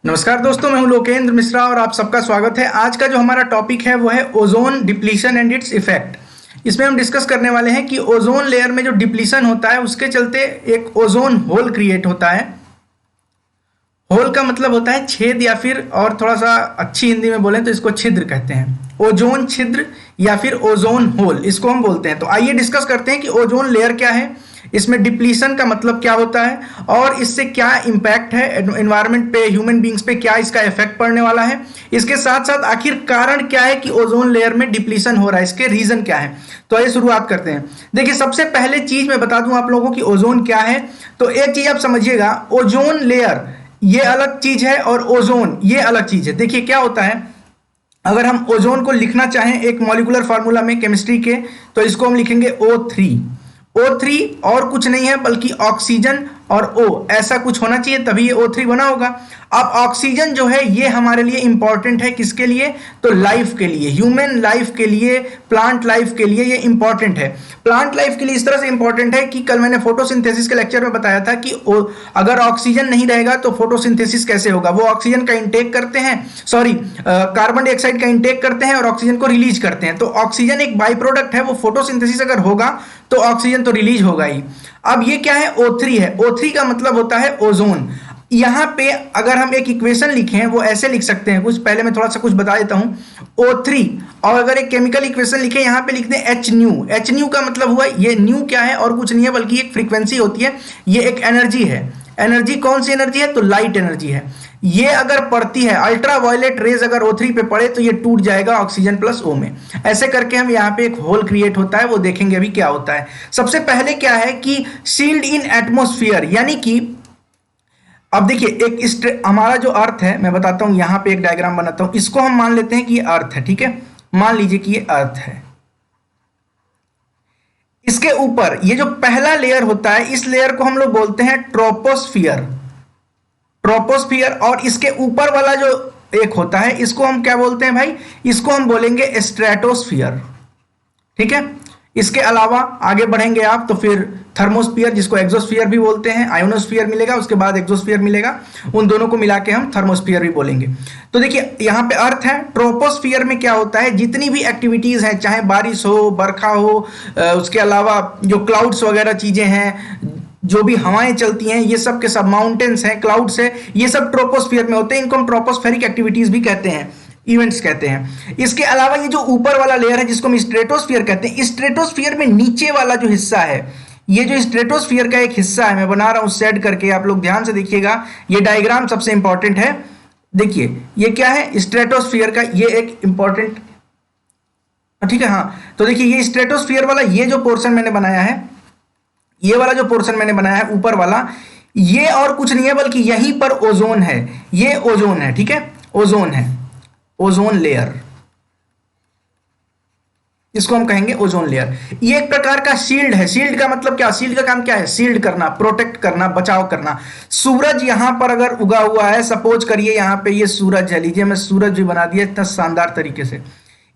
नमस्कार दोस्तों, मैं हूं लोकेंद्र मिश्रा और आप सबका स्वागत है। आज का जो हमारा टॉपिक है वो है ozone depletion and its effect. इसमें हम डिस्कस करने वाले हैं कि ओजोन लेयर में जो डिप्लीशन होता है उसके चलते एक ओजोन होल क्रिएट होता है। होल का मतलब होता है छेद, या फिर और थोड़ा सा अच्छी हिंदी में बोलें तो इसको छिद्र कहते हैं। ओजोन छिद्र या फिर ओजोन होल इसको हम बोलते हैं। तो आइए डिस्कस करते हैं कि ओजोन लेयर क्या है, इसमें डिप्लीशन का मतलब क्या होता है और इससे क्या इम्पैक्ट है एनवायरनमेंट पे, ह्यूमन बींग्स पे क्या इसका इफेक्ट पड़ने वाला है। इसके साथ साथ आखिर कारण क्या है कि ओजोन लेयर में डिप्लीशन हो रहा है, इसके रीजन क्या है। तो आइए शुरुआत करते हैं। देखिए, सबसे पहले चीज मैं बता दूं आप लोगों की ओजोन क्या है। तो एक चीज आप समझिएगा, ओजोन लेयर ये अलग चीज है और ओजोन ये अलग चीज है। देखिए क्या होता है, अगर हम ओजोन को लिखना चाहें एक मॉलिक्यूलर फार्मूला में केमिस्ट्री के, तो इसको हम लिखेंगे O3। O3 और कुछ नहीं है बल्कि ऑक्सीजन और O ऐसा कुछ होना चाहिए, तभी ये O3 बना होगा। अब ऑक्सीजन जो है ये हमारे लिए इंपॉर्टेंट है, किसके लिए? तो लाइफ के लिए, ह्यूमन लाइफ के लिए, प्लांट लाइफ के लिए ये इंपॉर्टेंट है। प्लांट लाइफ के लिए इस तरह से इंपॉर्टेंट है कि कल मैंने फोटोसिंथेसिस के लेक्चर में बताया था कि अगर ऑक्सीजन नहीं रहेगा तो फोटोसिंथेसिस कैसे होगा। वो ऑक्सीजन का इंटेक करते हैं, कार्बन डाइऑक्साइड का इंटेक करते हैं और ऑक्सीजन को रिलीज करते हैं। तो ऑक्सीजन एक बाई प्रोडक्ट है, वो फोटोसिंथेसिस अगर होगा तो ऑक्सीजन तो रिलीज होगा ही। अब ये क्या है? O3 है। O3 का मतलब होता है ओजोन। यहां पे अगर हम एक इक्वेशन लिखें वो ऐसे लिख सकते हैं, कुछ पहले मैं थोड़ा सा कुछ बता देता हूं। O3 और अगर एक केमिकल इक्वेशन लिखें, यहां पे लिखते हैं H न्यू। H न्यू का मतलब हुआ, ये न्यू क्या है और कुछ नहीं है बल्कि एक फ्रीक्वेंसी होती है, ये एक एनर्जी है। एनर्जी कौन सी एनर्जी है? तो लाइट एनर्जी है। ये अगर पड़ती है, अल्ट्रा वायलेट रेज अगर O3 पे पड़े तो ये टूट जाएगा ऑक्सीजन प्लस O में। ऐसे करके हम यहाँ पे एक होल क्रिएट होता है, वो देखेंगे अभी क्या होता है। सबसे पहले क्या है कि शील्ड इन एटमोस्फियर, यानी कि अब देखिए एक हमारा जो अर्थ है, मैं बताता हूं, यहां पे एक डायग्राम बनाता हूं। इसको हम मान लेते हैं कि ये अर्थ है, ठीक है। मान लीजिए कि ये अर्थ है। इसके ऊपर ये जो पहला लेयर होता है, इस लेयर को हम लोग बोलते हैं ट्रोपोस्फियर। ट्रोपोस्फियर। और इसके ऊपर वाला जो एक होता है इसको हम क्या बोलते हैं भाई? इसको हम बोलेंगे स्ट्रेटोस्फियर, ठीक है। इसके अलावा आगे बढ़ेंगे आप तो फिर थर्मोस्फियर, जिसको एक्सोस्फियर भी बोलते हैं, आयोनोस्फियर मिलेगा, उसके बाद एक्सोस्फियर मिलेगा। उन दोनों को मिला के हम थर्मोस्फियर भी बोलेंगे। तो देखिए यहां पे अर्थ है। ट्रोपोस्फियर में क्या होता है, जितनी भी एक्टिविटीज हैं, चाहे बारिश हो, बरखा हो, उसके अलावा जो क्लाउड्स वगैरह चीजें हैं, जो भी हवाएं चलती हैं, ये सब के सब, माउंटेन्स हैं, क्लाउड्स है, ये सब ट्रोपोस्फियर में होते हैं। इनको हम ट्रोपोस्फेरिक एक्टिविटीज भी कहते हैं, इवेंट्स कहते हैं। इसके अलावा ये जो ऊपर वाला लेयर है जिसको हम स्ट्रेटोस्फियर कहते हैं, स्ट्रेटोस्फियर में नीचे वाला जो हिस्सा है, ये जो स्ट्रेटोस्फियर का एक हिस्सा है, मैं बना रहा हूं सेट करके, आप लोग ध्यान से देखिएगा, ये डायग्राम सबसे इंपॉर्टेंट है। देखिए ये क्या है स्ट्रेटोस्फियर का, ये एक इंपॉर्टेंट, ठीक है। हाँ, तो देखिए ये स्ट्रेटोस्फियर वाला, ये जो पोर्शन मैंने बनाया है, ये वाला जो पोर्शन मैंने बनाया है ऊपर वाला, ये और कुछ नहीं है बल्कि यहीं पर ओजोन है। ये ओजोन है, ठीक है, ओजोन है, ओजोन लेयर, इसको हम कहेंगे ओजोन लेयर। ये एक प्रकार का शील्ड है। शील्ड का मतलब क्या? शील्ड का काम क्या है? शील्ड करना, प्रोटेक्ट करना, बचाव करना। सूरज यहां पर अगर उगा हुआ है, सपोज करिए यहां पे ये सूरज है, लीजिए मैं सूरज भी बना दिया इतना शानदार तरीके से।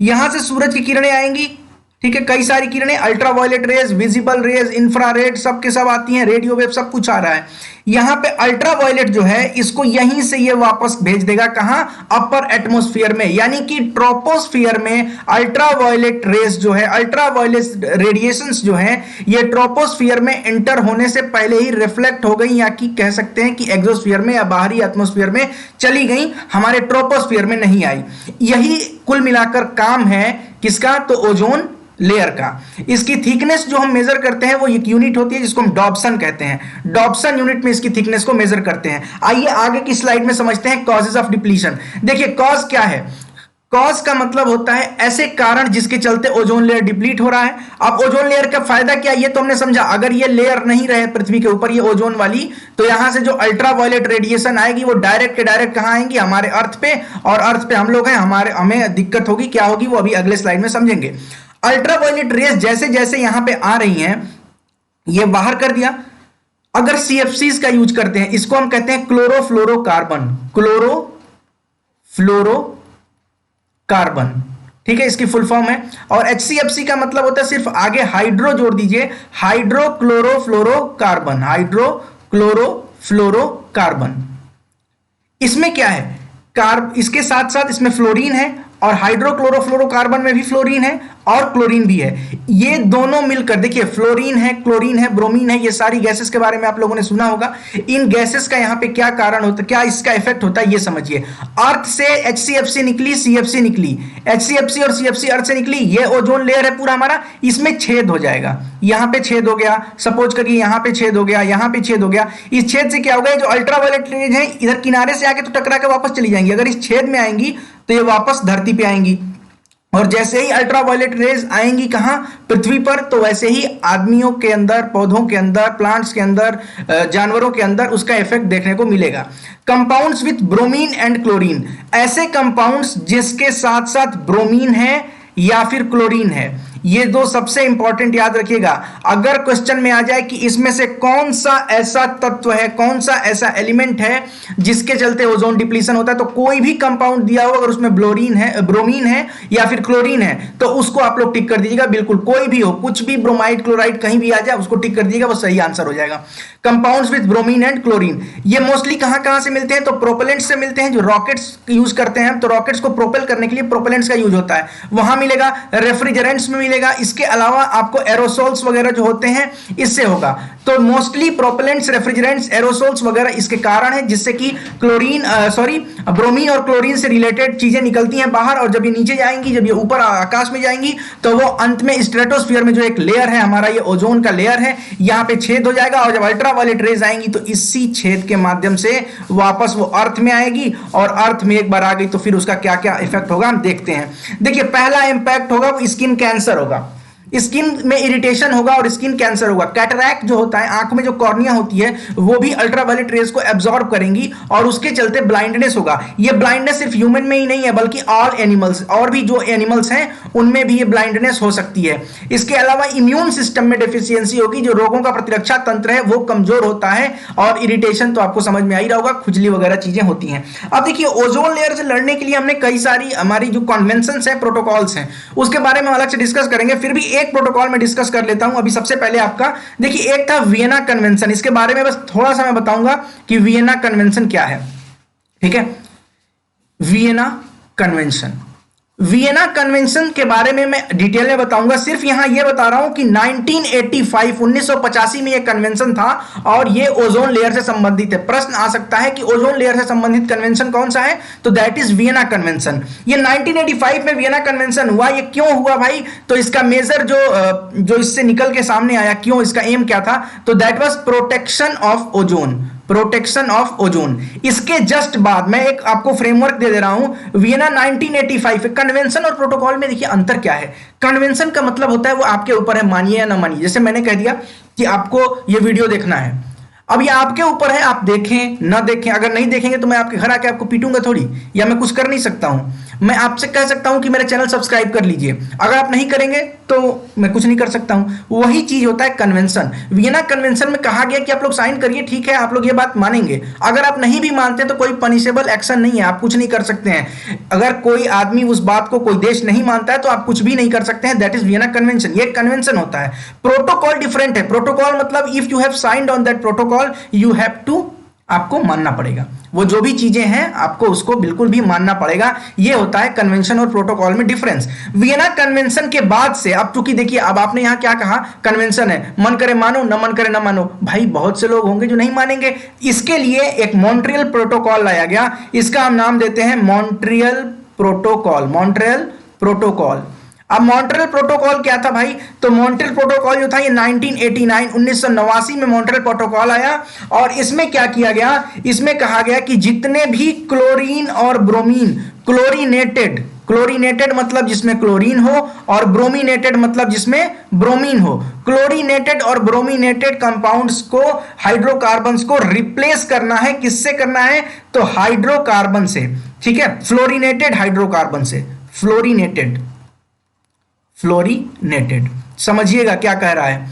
यहां से सूरज की किरणें आएंगी, ठीक है, कई सारी किरणें, ultra violet rays, visible rays, infrared, सब के सब आती हैं, रेडियो वेव, सब कुछ आ रहा है। यहां पे अल्ट्रा वायलेट जो है इसको यहीं से ये वापस भेज देगा, कहां? अपर एटमॉस्फेयर में, यानी कि ट्रोपोस्फियर में अल्ट्रा वायलेट रेज जो है, अल्ट्रा वायलेट रेडिएशंस जो है, ये ट्रोपोस्फियर में एंटर होने से पहले ही रिफ्लेक्ट हो गई, या कि कह सकते हैं कि एक्सोस्फियर में या बाहरी एटमॉस्फेयर में चली गई, हमारे ट्रोपोस्फियर में नहीं आई। यही कुल मिलाकर काम है किसका? तो ओजोन लेयर का। इसकी थिकनेस जो हम मेजर करते हैं वो एक यूनिट होती है जिसको हम डॉप्सन कहते हैं। डॉप्सन यूनिट में इसकी थिकनेस को मेजर करते हैं। आइए आगे की स्लाइड में समझते हैं कॉजेज ऑफ डिप्लीशन। देखिए कॉज क्या है? कॉज का मतलब होता है ऐसे कारण जिसके चलते ओजोन लेयर डिप्लीट हो रहा है। अब ओजोन लेयर का फायदा क्या है ये तो हमने समझा। अगर ये लेयर नहीं रहे पृथ्वी के ऊपर, ये ओजोन वाली, तो यहां से जो अल्ट्रा वायलेट रेडिएशन आएगी वो डायरेक्ट के डायरेक्ट कहां आएंगी? हमारे अर्थ पे, और अर्थ पे हम लोग हैं, हमें दिक्कत होगी। क्या होगी वो अभी अगले स्लाइड में समझेंगे। अल्ट्रावायलेट रेस जैसे जैसे यहां पे आ रही हैं, ये बाहर कर दिया। अगर CFCs का यूज करते हैं, इसको हम कहते हैं क्लोरोफ्लोरोकार्बन, क्लोरोफ्लोरोकार्बन, ठीक है, इसकी फुल फॉर्म है। और HCFC का मतलब होता है, सिर्फ आगे हाइड्रो जोड़ दीजिए, हाइड्रोक्लोरोफ्लोरोकार्बन, हाइड्रोक्लोरोफ्लोरोकार्बन। इसमें क्या है, कार्ब इसके साथ साथ इसमें फ्लोरीन है और हाइड्रोक्लोरोफ्लोरोकार्बन में भी फ्लोरीन है और क्लोरीन भी है। ये दोनों मिलकर देखिए, फ्लोरीन है, क्लोरीन है, ब्रोमीन है, ये सारी गैसेस के बारे में आप लोगों ने सुना होगा। इन गैसेस का यहाँ पे क्या कारण होता है, क्या इसका इफेक्ट होता है, ये समझिए। अर्थ से HCFC निकली, CFC निकली, HCFC और CFC अर्थ से निकली, ये ओजोन लेयर है पूरा हमारा, इसमें छेद हो जाएगा। यहाँ पे छेद हो गया, सपोज करिए यहाँ पे छेद हो गया, यहाँ पे छेद हो गया। इस छेद से क्या होगा, जो अल्ट्रावायलेट रेज है इधर किनारे से आके तो टकरा के वापस चली जाएंगी, अगर इस छेद में आएंगी तो ये वापस धरती पे आएंगी। और जैसे ही अल्ट्रावायलेट रेज आएंगी कहां, पृथ्वी पर, तो वैसे ही आदमियों के अंदर, पौधों के अंदर, प्लांट्स के अंदर, जानवरों के अंदर उसका इफेक्ट देखने को मिलेगा। Compounds with bromine and chlorine, ऐसे कंपाउंड्स जिसके साथ साथ ब्रोमीन है या फिर क्लोरीन है, ये दो सबसे इंपॉर्टेंट याद रखिएगा। अगर क्वेश्चन में आ जाए कि इसमें से कौन सा ऐसा तत्व है, कौन सा ऐसा एलिमेंट है जिसके चलते ओजोन डिप्लीशन होता है, तो कोई भी कंपाउंड दिया हो, अगर उसमें ब्रोमीन है या फिर क्लोरीन है, तो उसको आप लोग टिक कर दीजिएगा। बिल्कुल कोई भी हो, कुछ भी, ब्रोमाइड, क्लोराइड कहीं भी आ जाए, उसको टिक कर दीजिएगा, वो सही आंसर हो जाएगा। Compounds with bromine and chlorine, ये मोस्टली कहां कहां से मिलते हैं, तो प्रोपेलेंट्स से मिलते हैं। जो रॉकेट्स यूज करते हैं, तो रॉकेट्स को प्रोपेल करने के लिए प्रोपेलेंट्स का यूज होता है, वहां मिलेगा। रेफ्रिजरेंट्स में मिलेगा। इसके अलावा आपको एरोसोल्स वगैरह जो होते हैं, इससे होगा। तो मोस्टली प्रोपेलेंट्स, रेफ्रिजरेंट्स, एरोसोल्स वगैरह इसके कारण है, जिससे कि ब्रोमीन और क्लोरीन से रिलेटेड चीजें निकलती हैं बाहर, और जब ये नीचे जाएंगी, जब ये ऊपर आकाश में जाएंगी, तो वो अंत में स्ट्रेटोस्फीयर में जो एक लेयर है हमारा, ये ओजोन का लेयर है, यहां पे छेद हो जाएगा। और जब अल्ट्रावायलेट रेज आएंगी तो इसी छेद के माध्यम से वापस वो अर्थ में आएगी, और अर्थ में एक बार आ गई तो फिर उसका क्या क्या इफेक्ट होगा हम देखते हैं। देखिए, पहला इंपैक्ट होगा वो स्किन कैंसर होगा, स्किन में इरिटेशन होगा और स्किन कैंसर होगा। कैटरैक्ट जो होता है, आंख में जो कॉर्निया होती है, वो भी अल्ट्रावायलेट रेज को एब्जॉर्ब करेंगी और उसके चलते ब्लाइंडनेस होगा। ये ब्लाइंडनेस सिर्फ ह्यूमन में ही नहीं है, बल्कि ऑल एनिमल्स, और भी जो एनिमल्स हैं उनमें भी ये ब्लाइंडनेस हो सकती है। इसके अलावा इम्यून सिस्टम में डेफिशिएंसी होगी, जो रोगों का प्रतिरक्षा तंत्र है वो कमजोर होता है, और इरिटेशन तो आपको समझ में आ ही रहा होगा, खुजली वगैरह चीजें होती हैं। अब देखिए, ओजोन लेयर से लड़ने के लिए हमने कई सारी हमारी जो कन्वेंशंस हैं, प्रोटोकॉल्स हैं, उसके बारे में अलग से डिस्कस करेंगे। फिर भी एक प्रोटोकॉल में डिस्कस कर लेता हूं अभी। सबसे पहले आपका देखिए, एक था वियना कन्वेंशन, इसके बारे में बस थोड़ा सा मैं बताऊंगा कि वियना कन्वेंशन क्या है, ठीक है। वियना कन्वेंशन, वियना कन्वेंशन के बारे में मैं डिटेल में बताऊंगा। सिर्फ यहां यह बता रहा हूं कि 1985 में यह कन्वेंशन था, और यह ओजोन लेयर से संबंधित है। प्रश्न आ सकता है कि ओजोन लेयर से संबंधित कन्वेंशन कौन सा है, तो दैट इज वियना कन्वेंशन। ये 1985 में वियना कन्वेंशन हुआ। ये क्यों हुआ भाई, तो इसका मेजर जो इससे निकल के सामने आया, क्यों, इसका एम क्या था, तो that was protection of ozone, protection of ozone. इसके जस्ट बाद मैं एक आपको फ्रेमवर्क दे दे रहा हूं। वियना 1985। कन्वेंशन और प्रोटोकॉल में देखिए अंतर क्या है। कन्वेंशन का मतलब होता है, वो आपके ऊपर है, मानिए या ना मानिए। जैसे मैंने कह दिया कि आपको ये वीडियो देखना है, अब ये आपके ऊपर है, आप देखें ना देखें। अगर नहीं देखेंगे तो मैं आपके घर आके आपको पीटूंगा थोड़ी, या मैं कुछ कर नहीं सकता हूं। मैं आपसे कह सकता हूं कि मेरा चैनल सब्सक्राइब कर लीजिए, अगर आप नहीं करेंगे तो मैं कुछ नहीं कर सकता हूं। वही चीज होता है कन्वेंशन। वियना कन्वेंशन में कहा गया कि आप लोग साइन करिए, ठीक है, आप लोग ये बात मानेंगे। अगर आप नहीं भी मानते तो कोई पनिशेबल एक्शन नहीं है, आप कुछ नहीं कर सकते हैं। अगर कोई आदमी उस बात को, कोई देश नहीं मानता है, तो आप कुछ भी नहीं कर सकते हैं। दैट इज वियना कन्वेंशन, ये कन्वेंशन होता है। प्रोटोकॉल डिफरेंट है। प्रोटोकॉल मतलब if you have signed on that protocol, you have to, आपको मानना पड़ेगा। वो जो भी चीजें हैं आपको उसको बिल्कुल भी मानना पड़ेगा। ये होता है कन्वेंशन और प्रोटोकॉल में डिफरेंस। वियना कन्वेंशन के बाद से, अब चूंकि देखिए, अब आपने यहां क्या कहा, कन्वेंशन है, मन करे मानो, न मन करे न मानो। भाई बहुत से लोग होंगे जो नहीं मानेंगे। इसके लिए एक मॉन्ट्रियल प्रोटोकॉल लाया गया, इसका हम नाम देते हैं मॉन्ट्रियल प्रोटोकॉल। Montreal protocol. अब मॉन्ट्रियल प्रोटोकॉल क्या था भाई, तो मॉन्ट्रियल प्रोटोकॉल जो था ये 1989 में मॉन्ट्रियल प्रोटोकॉल आया। और इसमें क्या किया गया, इसमें कहा गया कि जितने भी क्लोरीन और ब्रोमीन, क्लोरीनेटेड मतलब जिसमें क्लोरीन हो, और ब्रोमीनेटेड मतलब जिसमें ब्रोमीन हो, क्लोरीनेटेड और ब्रोमीनेटेड कंपाउंड्स को, हाइड्रोकार्बन्स को रिप्लेस करना है। किससे करना है, तो हाइड्रोकार्बन से, ठीक है, फ्लोरीनेटेड हाइड्रोकार्बन से। फ्लोरीनेटेड समझिएगा क्या कह रहा है।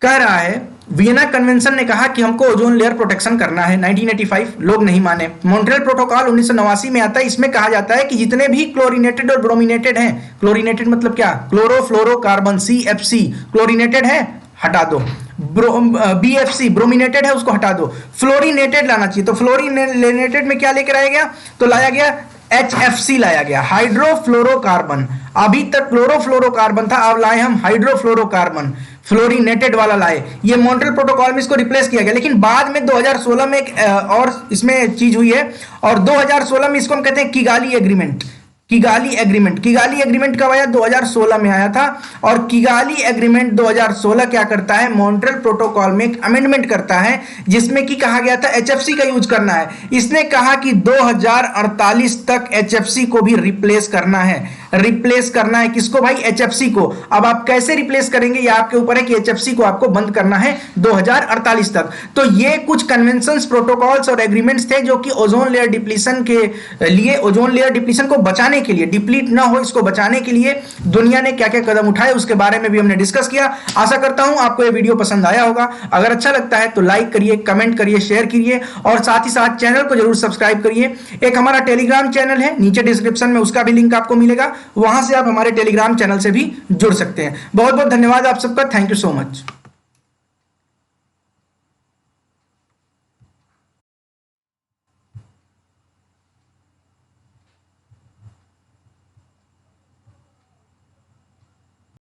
कह रहा है वियना कन्वेंशन ने कहा कि हमको ओजोन लेयर प्रोटेक्शन करना है। 1985 लोग नहीं माने। मॉन्ट्रियल प्रोटोकॉल 1989 में आता है। इसमें कहा जाता है कि जितने भी क्लोरीनेटेड और ब्रोमीनेटेड हैं, क्लोरीनेटेड मतलब क्या, क्लोरोफ्लोरोकार्बन, CFC, क्लोरीनेटेड है, हटा दो। BFC ब्रोमिनेटेड है उसको हटा दो, फ्लोरिनेटेड लाना चाहिए। तो फ्लोरिनेटेड में क्या लेकर आया गया, तो लाया गया HFC लाया गया, हाइड्रोफ्लोरोकार्बन। अभी तक क्लोरोफ्लोरोकार्बन था, अब लाए हम हाइड्रोफ्लोरोकार्बन, फ्लोरिनेटेड वाला लाए। ये मॉन्ट्रियल प्रोटोकॉल में इसको रिप्लेस किया गया, लेकिन बाद में 2016 में एक और इसमें चीज हुई है, और 2016 में इसको हम कहते हैं किगाली एग्रीमेंट। किगाली एग्रीमेंट कब आया, 2016 में आया था। और किगाली एग्रीमेंट 2016 क्या करता है, मॉन्ट्रियल प्रोटोकॉल में एक अमेंडमेंट करता है, जिसमें कि कहा गया था HFC का यूज करना है। इसने कहा कि 2048 तक HFC को भी रिप्लेस करना है। रिप्लेस करना है किसको भाई, HFC को। अब आप कैसे रिप्लेस करेंगे ये आपके ऊपर है कि HFC को आपको बंद करना है 2048 तक। तो ये कुछ कन्वेंशंस, प्रोटोकॉल्स और एग्रीमेंट्स थे जो कि ओजोन लेयर डिप्लीशन के लिए, ओजोन लेयर डिप्लीशन को बचाने के लिए, डिप्लीट ना हो इसको बचाने के लिए दुनिया ने क्या क्या कदम उठाए उसके बारे में भी हमने डिस्कस किया। आशा करता हूं आपको ये वीडियो पसंद आया होगा। अगर अच्छा लगता है तो लाइक करिए, कमेंट करिए, शेयर करिए, और साथ ही साथ चैनल को जरूर सब्सक्राइब करिए। एक हमारा टेलीग्राम चैनल है, नीचे डिस्क्रिप्शन में उसका भी लिंक आपको मिलेगा, वहां से आप हमारे टेलीग्राम चैनल से भी जुड़ सकते हैं। बहुत बहुत धन्यवाद आप सबका, थैंक यू सो मच।